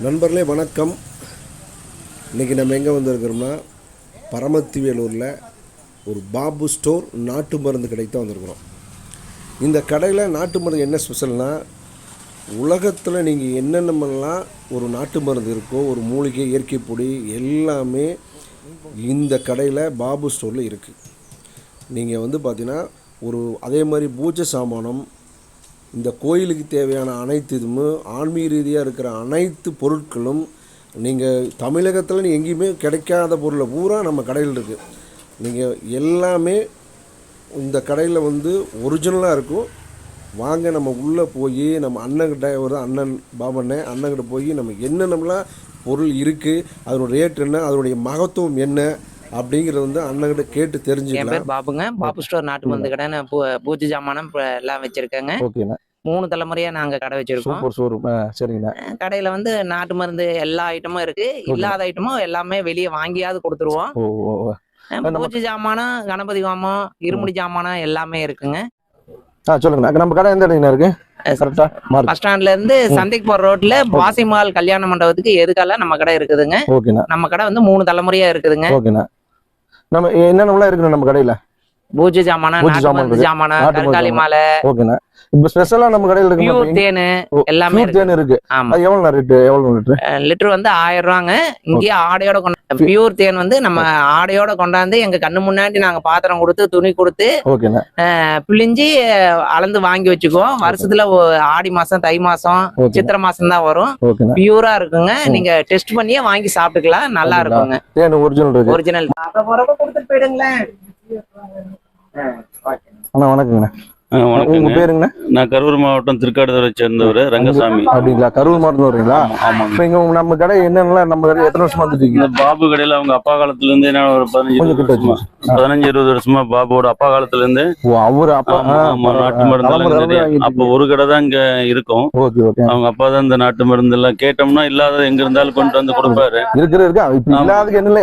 நண்பர்களே வணக்கம். இன்றைக்கி நம்ம எங்கே வந்திருக்கிறோம்னா பரமத்திவேலூரில் ஒரு பாபு ஸ்டோர் நாட்டு மருந்து கடைக்கு தான் வந்திருக்கிறோம். இந்த கடையில் நாட்டு மருந்து என்ன ஸ்பெஷல்னால், உலகத்தில் நீங்கள் என்னென்னமெல்லாம் ஒரு நாட்டு மருந்து இருக்கோ, ஒரு மூலிகை இயற்கை பொடி எல்லாமே இந்த கடையில் பாபு ஸ்டோரில் இருக்குது. நீங்கள் பார்த்தீங்கன்னா அதே மாதிரி பூஜை சாமானம், இந்த கோயிலுக்கு தேவையான அனைத்து இதுவும் ஆன்மீக ரீதியாக இருக்கிற அனைத்து பொருட்களும் நீங்கள் தமிழகத்தில் எங்கேயுமே கிடைக்காத பொருளை பூரா நம்ம கடையில் இருக்குது. நீங்கள் எல்லாமே இந்த கடையில் ஒரிஜினலாக இருக்கும். வாங்க நம்ம உள்ளே போய் நம்ம அண்ணன்கிட்ட அண்ணன் பாபண்ணே அண்ணன்கிட்ட போய் நம்ம என்னென்னலாம் பொருள் இருக்குது, அதோட ரேட் என்ன, அதனுடைய மகத்துவம் என்ன அப்படிங்கிறது அண்ணன்கிட்ட கேட்டு தெரிஞ்சுக்கலாம். என் பேர் பாபுங்க. பாபு ஸ்டோர் நாட்டு மருந்து கடை. நான் பூஜை ஜாமானம் எல்லாம் வச்சிருக்கேங்க. ஓகேண்ணா. 3 தலைமுறையா நாங்க கடை வச்சிருக்கோம். சரிங்கண்ணா. கடையில நாட்டு மருந்து எல்லா ஐட்டமும் இருக்கு. இல்லாத ஐட்டமும் எல்லாமே வெளியே வாங்கியாவது கொடுத்துருவோம். பூஜை ஜாமானம், கணபதி ஹோமம், இருமுடி ஜாமானம் எல்லாமே இருக்குங்க. சொல்லுங்க. நம்ம கடை எந்த இடத்துல இருக்கு? பஸ் ஸ்டாண்ட்ல இருந்து சந்தைக்கு போற ரோட்ல பாசிமால் கல்யாண மண்டபத்துக்கு எதுக்கெல்லாம் நம்ம கடை இருக்குதுங்க. நம்ம கடை 3 தலைமுறையா இருக்குதுங்க. நம்ம என்னென்ன இருக்குங்க நம்ம கடையில? பூஜை ஜாமானம், கருங்காலி மாலை. ஓகேண்ணா. இப்ப ஸ்பெஷலா நம்ம கடையில இருக்கு பியூர் தேன் எல்லாமே தேன் இருக்கு. ஆமா. எவ்வளவு ரேட்? லிட்டர் 1000 ரூபாங்க. இங்கேயே ஆடையோட பியூர் தேன் நம்ம ஆடையோட கொண்டாந்து எங்க கண்ணு முன்னாடி நாங்க பாத்திரம் கொடுத்து துணி கொடுத்து பிழிஞ்சி அளந்து வாங்கி வச்சுக்குவோம். வருஷத்துல ஆடி மாசம், தை மாசம், சித்திரை மாசம் தான் வரும். பியூரா இருக்குங்க. நீங்க டெஸ்ட் பண்ணியே வாங்கி சாப்பிட்டுக்கலாம். நல்லா இருக்குங்க. ஒரிஜினல் கொடுத்துட்டு போயிடுங்களேன். வணக்கங்கண்ணா. உங்க பேருங்கண்ணா? நான் கரூர் மாவட்டம் திருக்காடுதுறை சேர்ந்தவர் ரங்கசாமி. அப்படிங்களா? கரூர் மாவட்டம் வரீங்களா? ஆமா. இங்க நம்ம கடை என்னென்ன, நம்ம கடை எத்தனை வருஷமா வந்துட்டீங்க? இந்த பாபு கடையில அவங்க அப்பா காலத்துல இருந்து என்ன ஒரு 15-20 வருஷமா பாபுவோட அப்பா காலத்துல இருந்து அவரு அப்பா நாட்டு மருந்து. அப்ப ஒரு கடை தான் இங்க இருக்கும். அவங்க அப்பா தான் இந்த நாட்டு மருந்து எல்லாம் கேட்டோம்னா இல்லாத எங்க இருந்தாலும் கொண்டு வந்து கொடுப்பாரு.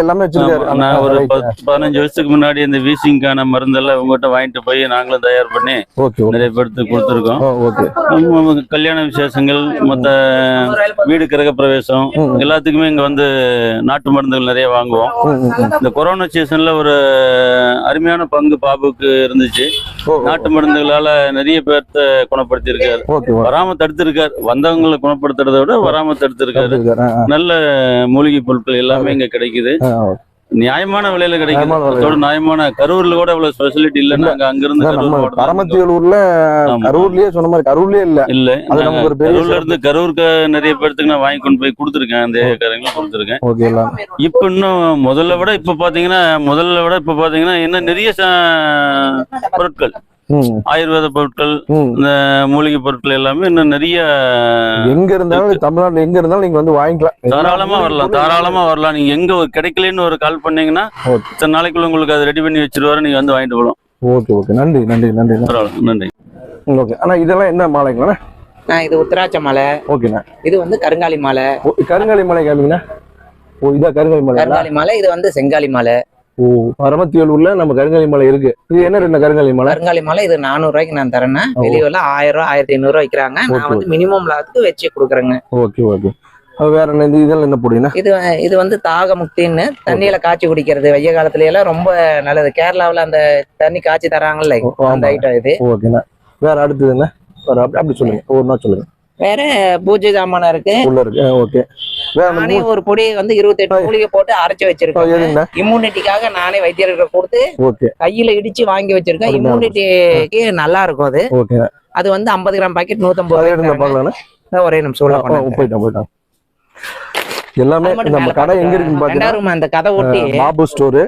எல்லாமே வச்சிருக்காரு. நான் ஒரு 15 வருஷத்துக்கு முன்னாடி இந்த வீசிங்கான மருந்து எல்லாம் உங்ககிட்ட வாங்கிட்டு போய் நாங்களும் தயார் பண்ணி நிறைய பேருக்கு கொடுத்துருக்கோம். கல்யாண விசேஷங்கள், மற்ற வீடு கிரக பிரவேசம் எல்லாத்துக்குமே இங்க நாட்டு மருந்துகள் நிறைய வாங்குவோம். இந்த கொரோனா சீசன்ல ஒரு அருமையான பங்கு பாபுக்கு இருந்துச்சு. நாட்டு மருந்துகளால நிறைய பேர்த்த குணப்படுத்தி இருக்காரு. வராம தடுத்திருக்காரு. வந்தவங்களை குணப்படுத்துறத விட வராம தடுத்திருக்காரு. நல்ல மூலிகை பொருட்கள் எல்லாமே இங்க கிடைக்குது. நியாயமான விலையில கிடைக்கும். நியாயமான கரூர்ல கூட இவ்வளவு ஸ்பெஷாலிட்டி இல்ல. நாங்க அங்கிருந்து பரமத்திவேலூர்ல கரூர்லயே சொன்ன மாதிரி கரூர்லயே இல்ல. கரூர்ல இருந்து கரூருக்கு நிறைய பேருக்கு நான் வாங்கி கொண்டு போய் கொடுத்துருக்கேன். அந்த ஏரியாக்காரங்களும் கொடுத்துருக்கேன். இப்ப இன்னும் முதல்ல விட இப்ப பாத்தீங்கன்னா இன்னும் நிறைய பொருட்கள், ஆயுர்வேத பொருட்கள், இந்த மூலிகை பொருட்கள் எல்லாமே இன்னும் நிறைய எங்க இருந்தாலும் தமிழ்நாட்டுல எங்க இருந்தாலும் நீங்க வாங்கிக்கலாம். தாராளமா வரலாம். நீங்க எங்க கிடைக்கலன்னு ஒரு கால் பண்ணீங்கன்னா இத்தனை நாளைக்குள்ள உங்களுக்கு அதை ரெடி பண்ணி வச்சிருவாரு. நீங்க வாங்கிட்டு போகலாம். ஓகே. நன்றி. நன்றி. ஓகே. ஆனா இதெல்லாம் என்ன மாலைங்களா? இது உத்திராட்ச மாலை. ஓகேண்ணா. இது கருங்காலி மாலை. கருங்காலி மாலை காமிங்கண்ணா. இதா கருங்காலி மாலை. இது செங்காலி மாலை. பரமத்திவேலூர்ல நம்ம கருங்காலி மலை இருக்கு. இது என்ன ரெண்டு கருங்காலி மலை? இது 400 ரூபாய்க்கு நான் தரேன்னா. வெளியூர்ல 1000 ரூபாய் 1500 விற்கிறாங்க. நான் மினிமம் லாத்துக்கு வச்சு கொடுக்குறேங்க. ஓகே. வேற என்ன இதெல்லாம் என்ன போடுவீங்கன்னா? இது தாக முக்தின்னு தண்ணியில காய்ச்சி குடிக்கிறது. வெய்ய காலத்துல எல்லாம் ரொம்ப நல்லது. கேரளாவில அந்த தண்ணி காய்ச்சி தராங்கல்ல, அந்த ஐட்டம் இது. ஓகேண்ணா. வேற அடுத்தது என்ன? அப்படி சொல்லுங்க. ஒரு நாள் சொல்லுங்க. வேற பூஜை ஜாமானம் இருக்கு. ஓகே. நானே ஒரு பொடி 28 மூலிகை போட்டு அரைச்சு வச்சிருக்கேன். இம்யூனிட்டிக்காக நானே வைத்தியர்கிட்ட கொடுத்து கையில இடிச்சு வாங்கி வச்சிருக்கேன். இம்யூனிட்டிக்கு நல்லா இருக்கும் அது. அது 50 கிராம் பாக்கெட் 150. ஒரே நிமிஷம் போயிட்டான். எல்லாமே நம்ம கடை எங்க இருக்குன்னு பாத்தீங்கன்னா அந்த கதை ஒட்டி பாபு ஸ்டோரு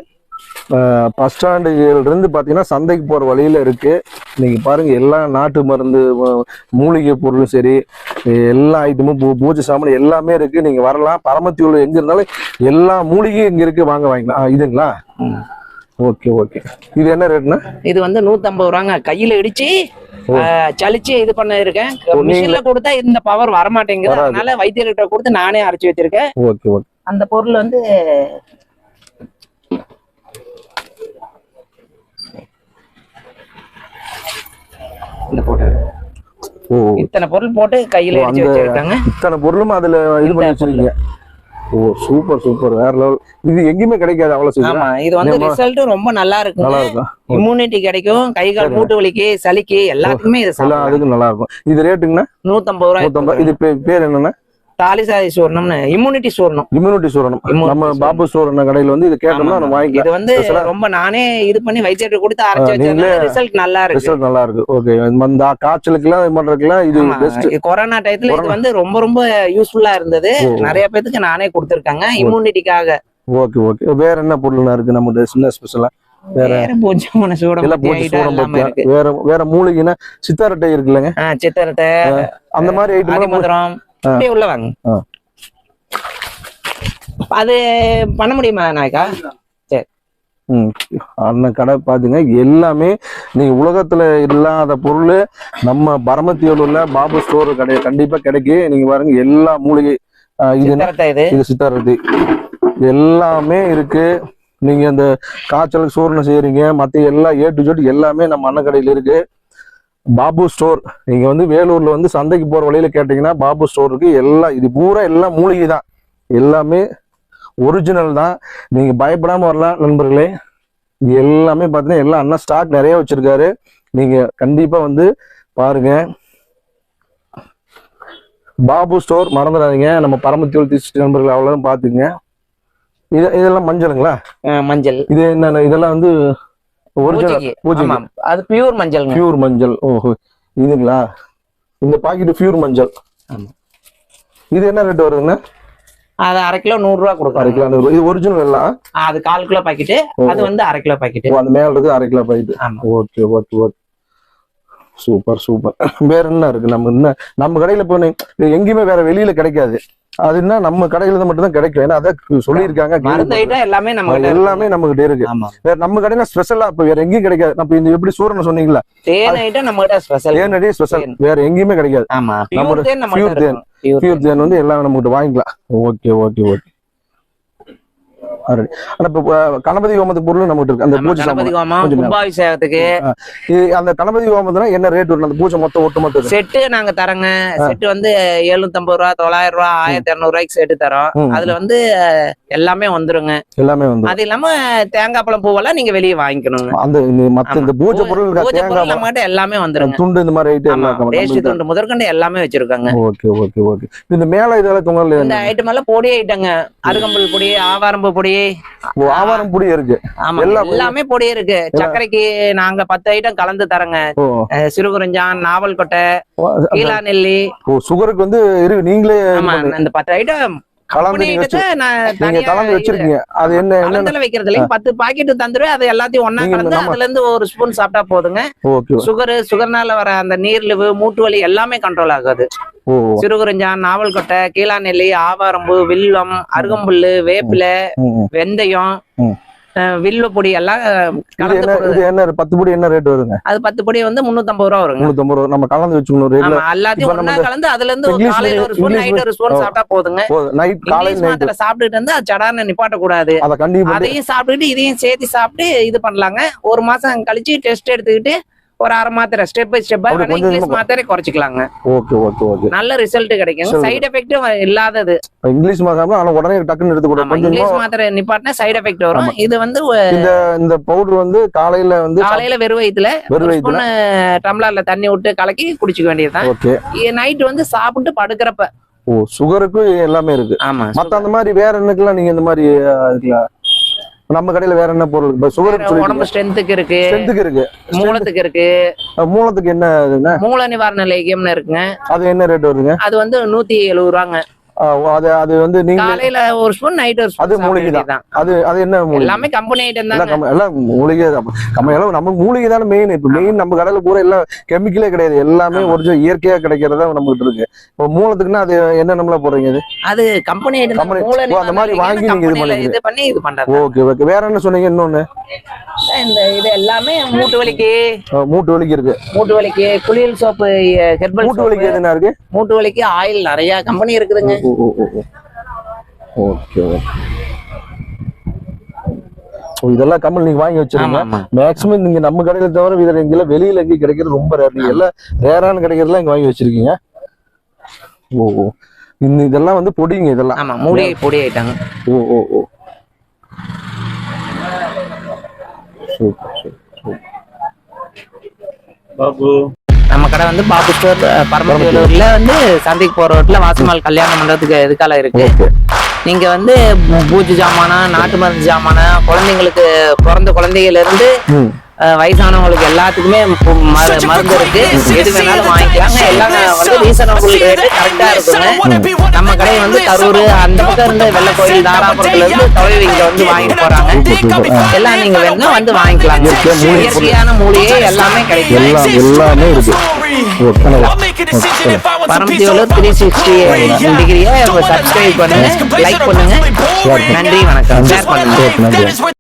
பஸ் ஸ்டாண்டு இருந்து பாத்தீங்கன்னா சந்தைக்கு போற வழியில இருக்கு. நீங்க பாருங்க, எல்லா நாட்டு மருந்து மூலிகை பொருளும் சரி, எல்லா ஐட்டமும் பூஜை சாமான் எல்லாமே இருக்கு. நீங்க வரலாம். பரமத்திவேலூர் எங்க இருந்தாலும் எல்லா மூலிகையும் இங்க இருக்கு. வாங்கிக்கலாம். இதுங்களா? ஓகே. இது என்ன ரேட்னா? இது 150 ரூபாங்க. கையில இடிச்சு சலிச்சு இது பண்ண இருக்கேன். மிஷின்ல கொடுத்தா இந்த பவர் வர மாட்டேங்குது. அதனால வைத்தியர்கிட்ட கொடுத்து நானே அரைச்சு வச்சிருக்கேன். ஓகே. அந்த பொருள் இந்த போட்டு ஓ இத்தனை பொருள் போட்டு கையில அடிச்சு வச்சிருக்காங்க. இத்தனை பொருளும் அதுல இது பண்ணி வச்சிருக்கீங்க. ஓ சூப்பர் சூப்பர், வேற லெவல். இது எங்கேயுமே கிடைக்காது அவ்வளவு சீக்கிரம். ஆமா, இது வந்து ரிசல்ட் ரொம்ப நல்லா இருக்கும். நல்லா இருக்கும். இம்யூனிட்டி கிடைக்கும், கை கால் மூட்டு வலிக்கு, சளிக்கு எல்லாத்துக்குமே இது எல்லாம் அதுக்கு நல்லா இருக்கும். இது ரேட்டுங்கண்ணா 150 ரூபாய். 150. இது பேர் என்னன்னா தாலிசாதி சூரணம்னு, இம்யூனிட்டி சூரணம். இம்யூனிட்டி சூரணம். நம்ம பாபு சூரண கடையில வந்து இது கேட்டோம்னா நம்ம வாங்கிக்கலாம். இது வந்து ரொம்ப நானே இது பண்ணி வைத்தியர்கிட்ட கொடுத்து அரைச்சு வச்சேன். ரிசல்ட் நல்லா இருக்கு. ரிசல்ட் நல்லா இருக்கு. ஓகே, இந்த காய்ச்சலுக்குலாம் இது பண்றதுக்குலாம் இது பெஸ்ட். கொரோனா டைத்துல இது வந்து ரொம்ப ரொம்ப யூஸ்ஃபுல்லா இருந்தது. நிறைய பேருக்கு நானே கொடுத்திருக்காங்க இம்யூனிட்டிக்காக. Okay okay. வேற என்ன பொருள்லாம் இருக்கு நம்ம சின்ன ஸ்பெஷலா? வேற பூஜ்ஜியமான சூடம், வேற மூலிகைனா சித்தாரட்டை இருக்குல்லங்க, சித்தாரட்டை அந்த மாதிரி ஐட்டம் உள்ள வாங்க. அது பண்ண முடியுமா நாயக்கா? சரி. அண்ணன் கடை பாத்துங்க, எல்லாமே நீங்க உலகத்துல இல்லாத பொருள் நம்ம பரமத்தியூர்ல பாபு ஸ்டோர் கடை கண்டிப்பா கிடைக்கும். நீங்க பாருங்க, எல்லா மூலிகை இது சித்தாரத்தை எல்லாமே இருக்கு. நீங்க அந்த காய்ச்சலுக்கு சூரணம் செய்யறீங்க, மத்த எல்லா A to Z எல்லாமே நம்ம அண்ணன் கடையில இருக்கு. பாபு ஸ்டோர் நீங்க வந்து வேலூர்ல வந்து சந்தைக்கு போற வழியில கேட்டீங்கன்னா பாபு ஸ்டோர் இருக்கு. எல்லாம் இது பூரா எல்லாம் மூலிகை தான், எல்லாமே ஒரிஜினல் தான். நீங்க பயப்படாம வரலாம் நண்பர்களே. இது எல்லாமே பாத்தீங்கன்னா எல்லாம் அண்ணா ஸ்டாக் நிறைய வச்சிருக்காரு. நீங்க கண்டிப்பா வந்து பாருங்க. பாபு ஸ்டோர் மறந்துடாதீங்க. நம்ம பரமத்தியூர் டிஸ்ட்ரிக்ட் நண்பர்கள் அவ்வளவு பாத்துங்க. இதெல்லாம் மஞ்சளுங்களா? மஞ்சள். இது என்ன? இதெல்லாம் வந்து ஒரிஜினல், அது பியூர் மஞ்சள். பியூர் மஞ்சள். ஓஹோ, இதுங்களா? இந்த பாக்கெட் பியூர் மஞ்சள். இது என்ன ரேட் வருதுங்க? அது 1/2 கிலோ 100 ரூபா கொடுக்கும். 1/2 கிலோ 100 ரூபா. இது ஒரிஜினல் எல்லாம்? அது 1/4 கிலோ பாக்கெட், அது வந்து 1/2 கிலோ பாக்கெட். அந்த மேல இருக்கு 1/2 kilo packet. Okay okay okay, super super. வேற என்ன இருக்கு நம்ம கடையில போன எங்கேயுமே வேற வெளியில கிடைக்காது. அது என்ன நம்ம கடையில மட்டும் தான் கிடைக்கும். ஏன்னா அதான் சொல்லியிருக்காங்க, எல்லாமே நம்ம கிட்ட இருக்கு. வேற நம்ம கடையில ஸ்பெஷலா இப்ப வேற எங்கேயும் கிடைக்காது. நம்ம இந்த எப்படி சூரணம் சொன்னீங்களா, தேன் ஸ்பெஷல் வேற எங்கேயுமே கிடைக்காது. பியூர் தேன் வந்து எல்லாம் நம்ம கிட்ட வாங்கிக்கலாம். Okay okay okay. கணபதி ஹோமத்துக்கு பொருள் நம்ம இருக்கு. அந்த பூஜை கும்பாபிஷேகத்துக்கு அந்த கணபதி ஹோமத்துல என்ன ரேட் வரும்? அந்த பூஜை மொத்தம் ஒட்டுமொத்த செட்டு நாங்க தரங்க. செட்டு வந்து 750 ரூபா, 900 ரூபா, 1200 ரூபாய்க்கு செட்டு தரோம். அதுல வந்து எல்லாமே வந்துருங்க. எல்லாமே வந்து அது இல்லாம தேங்காய் பழம் பூவெல்லாம் நீங்க வெளியே வாங்கிக்கணும். அந்த மத்த இந்த பூஜை பொருள் நம்ம கிட்ட எல்லாமே வந்துருங்க. துண்டு இந்த மாதிரி ஐட்டம் எல்லாம் வேஷ்டி துண்டு முதற்கொண்டு எல்லாமே வச்சிருக்காங்க. Okay okay okay. இந்த மேல இதெல்லாம் தொங்கல் இந்த ஐட்டம் எல்லாம் பொடி ஐட்டங்க. அருகம்புல் பொடி, ஆவாரம்பு பொடி, ஆவாரம் பொடி இருக்கு. எல்லாமே பொடி இருக்கு. சர்க்கரைக்கு நாங்க 10 ஐட்டம் கலந்து தரங்க. சிறுகுறிஞ்சான், நாவல் கொட்டை, கீழா நெல்லி. சுகருக்கு வந்து இருக்கு. நீங்களே இந்த 10 ஐட்டம் கலந்து வச்சிருக்கீங்க. அது என்ன வைக்கிறது இல்ல, 10 பாக்கெட் தந்துருவேன். அது எல்லாத்தையும் ஒன்னா கலந்து அதுல இருந்து ஒரு ஸ்பூன் சாப்பிட்டா போதுங்க. சுகர்னால வர அந்த நீர்லிவு, மூட்டு வலி எல்லாமே கண்ட்ரோல் ஆகாது. சிறுகுறிஞ்சான், நாவல் கொட்டை, கீழா நெல்லி, ஆவாரம்பு, வில்வம், அருகம்புல்லு, வேப்பிலை, வெந்தயம், வில்வ பொடி எல்லாம் என்ன 10 பொடி என்ன ரேட் வருங்க? அது 10 பொடி வந்து 350 ரூபா வருங்க. 350 ரூபா. நம்ம கலந்து வச்சுக்கணும். எல்லாத்தையும் ஒண்ணா கலந்து அதுல இருந்து காலையில ஒரு ஸ்பூன், நைட் ஒரு ஸ்பூன் சாப்பிட்டா போதுங்க. நைட் காலையில மாத்திரை சாப்பிட்டுட்டு இருந்தா சடார்னு நிப்பாட்ட கூடாது. அதையும் சாப்பிட்டுட்டு இதையும் சேர்த்து சாப்பிட்டு இது பண்ணலாங்க. ஒரு மாசம் கழிச்சு டெஸ்ட் எடுத்துக்கிட்டு ஒரு 1/2 மாத்திரை ஸ்டெப் பை ஸ்டெப்பா இங்கிலீஷ் மாத்திரை குறைச்சிக்கலாங்க. Okay okay okay. நல்ல ரிசல்ட் கிடைக்கும். சைடு எஃபெக்ட்டும் இல்லாதது. இங்கிலீஷ் மாத்திரை ஆனா உடனே டக்குன்னு எடுத்துக்கூடாது. இங்கிலீஷ் மாத்திரை நிப்பாட்டினா சைடு எஃபெக்ட் வரும். இது வந்து இந்த பவுடர் வந்து காலையில வெறும் வயித்துல டம்ளர்ல தண்ணி விட்டு கலக்கி குடிச்சுக்க வேண்டியதுதான். ஓகே. நைட் வந்து சாப்பிட்டு படுக்கிறப்ப. ஓ, சுகருக்கு எல்லாமே இருக்கு. ஆமா. மத்த அந்த மாதிரி வேற என்னக்கெல்லாம் நீங்க இந்த மாதிரி இருக்கலாம்? நம்ம கடையில வேற என்ன பொருள்? உடம்பு ஸ்ட்ரென்த்துக்கு இருக்கு, மூலத்துக்கு இருக்கு. மூலத்துக்கு என்ன? மூல நிவாரண லேகியம்னு இருக்குங்க. அது என்ன ரேட் வருதுங்க? அது வந்து 170 ரூபாங்க. அது வந்து நீங்க காலையில ஒரு ஸ்பூன், நைட் ஒரு ஸ்பூன். அது மூலிகை தான். அது என்ன மூலிகை? எல்லாமே கம்பெனி ஐட்டம் தான். எல்லாம் மூலிகை தான். நம்ம மூலிகை தானே மெயின். இப்ப மெயின் நம்ம கடையில பூரா எல்லாம் கெமிக்கலே கிடையாது. எல்லாமே ஒரிஜினல் இயற்கையா கிடைக்கிறதா நம்ம கிட்ட இருக்கு. இப்போ மூலத்துக்குன்னா அது என்ன நம்மள போடுறீங்க? அது கம்பெனி ஐட்டம். அந்த மாதிரி வாங்கி நீங்க இது பண்றது. Okay okay. வேற என்ன சொன்னீங்க? இன்னொன்னு இது எல்லாமே மூட்டு வலிக்கு இருக்கு. மூட்டு வலிக்கு குளியல் சோப்பு, ஹெர்பல். மூட்டு வலிக்கு என்ன இருக்கு? மூட்டு வலிக்கு ஆயில் நிறைய கம்பெனி இருக்குதுங்க. ஓகே. இதெல்லாம் கம்மல் நீங்க வாங்கி வச்சிருக்கீங்க. ஆமா. மேக்ஸிமம் நீங்க நம்ம கடையில தவிர வேற எங்கெல்லாம் வெளியில எங்கேயும் கிடைக்கிறது ரொம்ப ரேர். நீங்க எல்லாம் ரேரான கிடைக்கிறதுலாம் இங்க வாங்கி வச்சிருக்கீங்க. ஓ இதெல்லாம் வந்து பொடிங்க இதெல்லாம். ஆமா, மூலிகை பொடி ஆயிட்டாங்க. ஓ சூப்பர். பாபு நம்ம கடை வந்து பாபு ஸ்டோர் பரமத்திவேலூர்ல வந்து சந்தைக்கு போற ரோட்ல வாசமால் கல்யாண மண்டபத்துக்கு எதுக்கால இருக்கு. நீங்க வந்து பூஜை ஜாமானா, நாட்டு மருந்து ஜாமானா, குழந்தைங்களுக்கு பிறந்த குழந்தைகள் இருந்து வயசானவங்களுக்கு எல்லாத்துக்குமே மருந்து இருக்கு. எது வேணாலும் வாங்கிக்கலாங்க. எல்லாம் வந்து ரீசனபிள் ரேட்டு கரெக்டா இருக்குங்க. நம்ம கடை வந்து கரூர் அந்த பக்கம் இருந்து வெள்ளக்கோயில் தாராபுரத்துல இருந்து தொலைவு இங்க வந்து வாங்கிட்டு போறாங்க. எல்லாம் நீங்க வேணா வந்து வாங்கிக்கலாம். இயற்கையான மூலிகை எல்லாமே கிடைக்கும். எல்லாமே இருக்கு. பரமத்திவேலூர் 360 டிகிரியை சப்ஸ்கிரைப் பண்ணுங்க, லைக் பண்ணுங்க. நன்றி, வணக்கம், ஷேர் பண்ணுங்க. நன்றி.